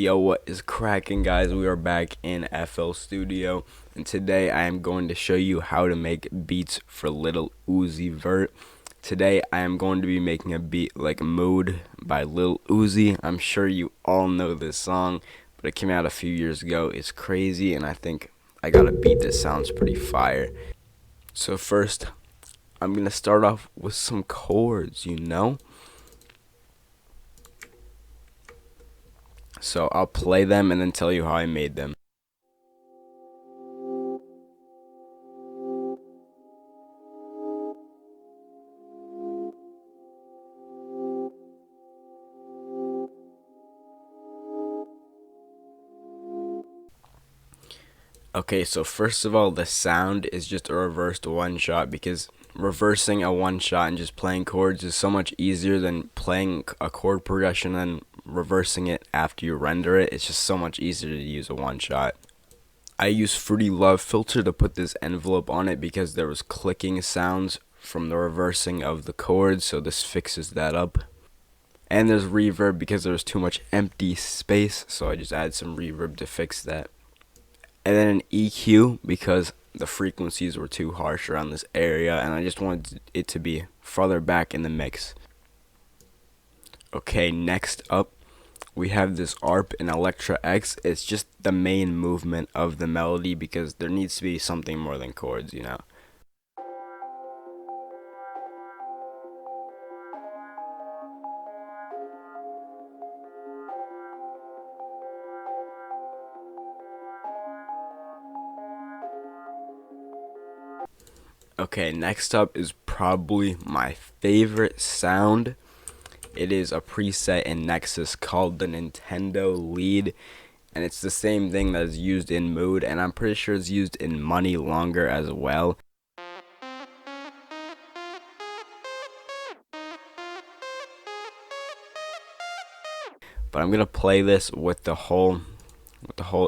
Yo, what is cracking, guys? We are back in FL Studio, and today I am going to show you how to make beats for Lil Uzi Vert. Today I am going to be making a beat like Mood by Lil Uzi. I'm sure you all know this song, but it came out a few years ago. It's crazy, and I think I got a beat that sounds pretty fire. So first, I'm going to start off with some chords. So I'll play them and then tell you how I made them. Okay, so first of all, the sound is just a reversed one shot, because reversing a one shot and just playing chords is so much easier than playing a chord progression and reversing it after you render it. It's just so much easier to use a one shot. I use Fruity Love filter to put this envelope on it because there was clicking sounds from the reversing of the chords, so this fixes that up. And there's reverb because there was too much empty space, so I just add some reverb to fix that. And then an EQ because the frequencies were too harsh around this area and I just wanted it to be farther back in the mix. Okay, next up we have this ARP in Electra X. It's just the main movement of the melody because there needs to be something more than chords. Okay, next up is probably my favorite sound. It is a preset in Nexus called the Nintendo Lead, and it's the same thing that is used in Mood, and I'm pretty sure it's used in Money Longer as well. But I'm gonna play this with the whole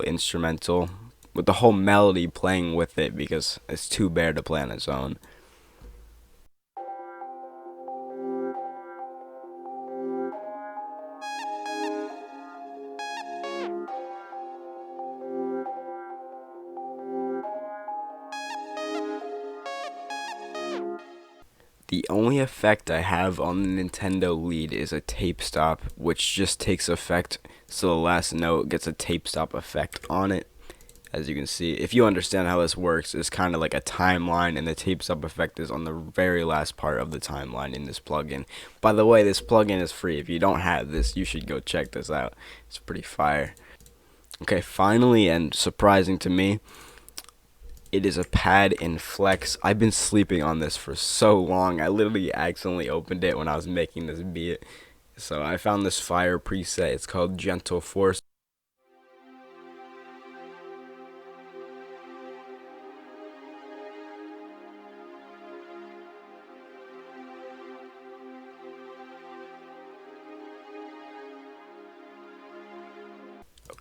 instrumental, with the whole melody playing with it because it's too bare to play on its own. The only effect I have on the Nintendo Lead is a tape stop, which just takes effect, so the last note gets a tape stop effect on it. As you can see, if you understand how this works, it's kind of like a timeline, and the tape stop effect is on the very last part of the timeline in this plugin. By the way, this plugin is free. If you don't have this, you should go check this out. It's pretty fire. Okay, finally, and surprising to me, it is a pad in Flex. I've been sleeping on this for so long. I literally accidentally opened it when I was making this beat. So I found this fire preset. It's called Gentle Force.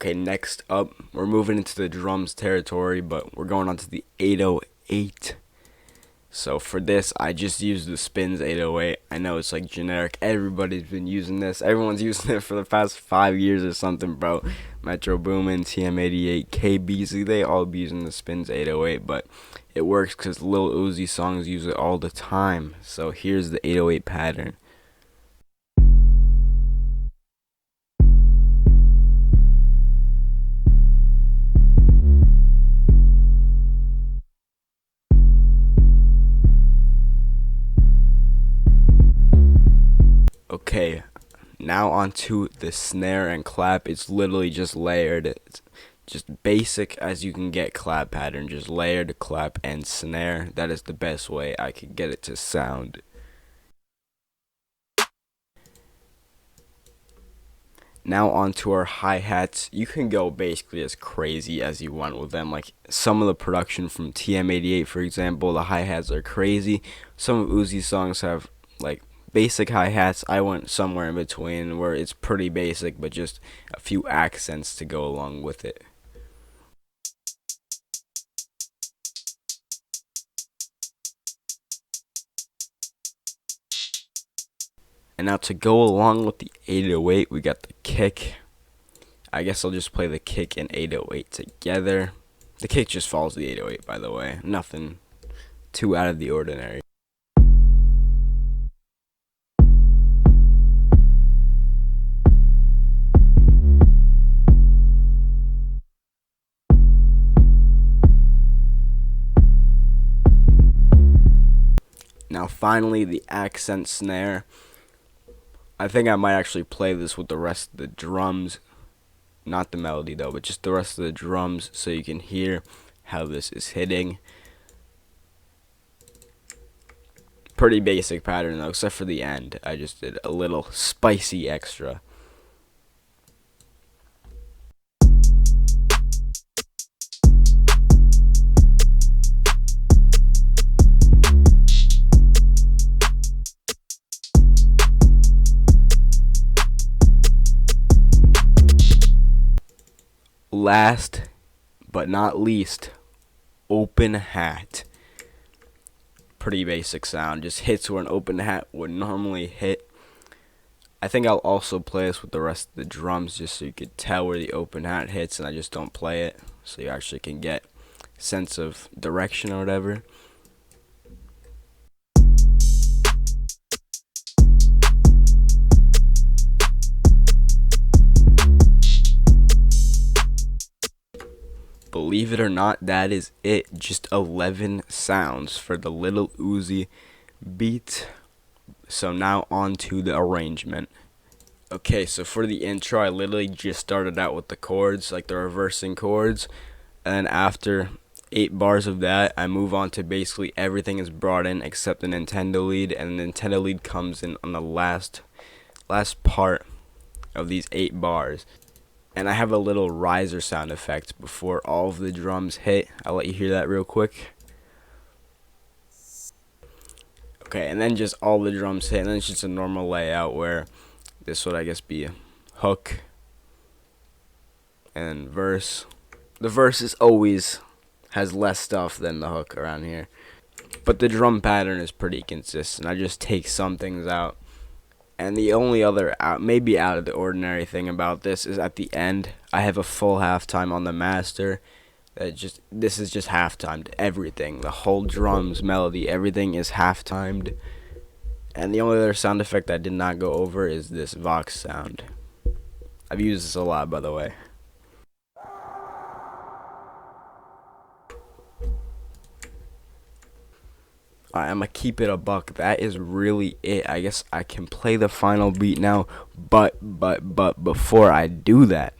Okay, next up, we're moving into the drums territory, but we're going on to the 808. So for this, I just used the Spins 808. I know it's like generic. Everybody's been using this. Everyone's using it for the past 5 years or something, bro. Metro Boomin, TM88, KBZ, they all be using the Spins 808, but it works because Lil Uzi songs use it all the time. So here's the 808 pattern. Okay, now onto the snare and clap. It's literally just layered. It's just basic as you can get clap pattern. Just layered clap and snare. That is the best way I could get it to sound. Now onto our hi-hats. You can go basically as crazy as you want with them. Like some of the production from TM88, for example, the hi-hats are crazy. Some of Uzi's songs have like basic hi-hats. I went somewhere in between where it's pretty basic but just a few accents to go along with it. And now to go along with the 808, we got the kick. I guess I'll just play the kick and 808 together. The kick just follows the 808, by the way. Nothing too out of the ordinary. Now finally, the accent snare. I think I might actually play this with the rest of the drums. Not the melody though, but just the rest of the drums so you can hear how this is hitting. Pretty basic pattern though, except for the end. I just did a little spicy extra. Last but not least, open hat. Pretty basic sound, just hits where an open hat would normally hit. I think I'll also play this with the rest of the drums just so you could tell where the open hat hits, and I just don't play it so you actually can get sense of direction or whatever. Believe it or not, that is it. Just 11 sounds for the Lil Uzi beat. So now on to the arrangement. Okay, so for the intro, I literally just started out with the chords, like the reversing chords. And then after 8 bars of that, I move on to basically everything is brought in except the Nintendo lead. And the Nintendo lead comes in on the last part of these 8 bars. And I have a little riser sound effect before all of the drums hit. I'll let you hear that real quick. Okay, and then just all the drums hit, and then it's just a normal layout where this would, I guess, be a hook and verse. The verse is always has less stuff than the hook around here. But the drum pattern is pretty consistent. I just take some things out. And the only other maybe out of the ordinary thing about this is at the end, I have a full halftime on the master. This is just half-timed everything. The whole drums, melody, everything is half-timed. And the only other sound effect I did not go over is this Vox sound. I've used this a lot, by the way. Alright, I'm gonna keep it a buck. That is really it. I guess I can play the final beat now, but before I do that,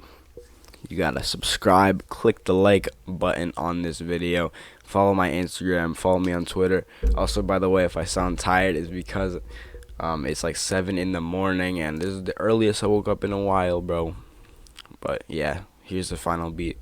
you gotta subscribe, click the like button on this video, follow my Instagram, follow me on Twitter. Also, by the way, if I sound tired, it's because it's like 7 in the morning, and this is the earliest I woke up in a while, bro. But yeah, here's the final beat.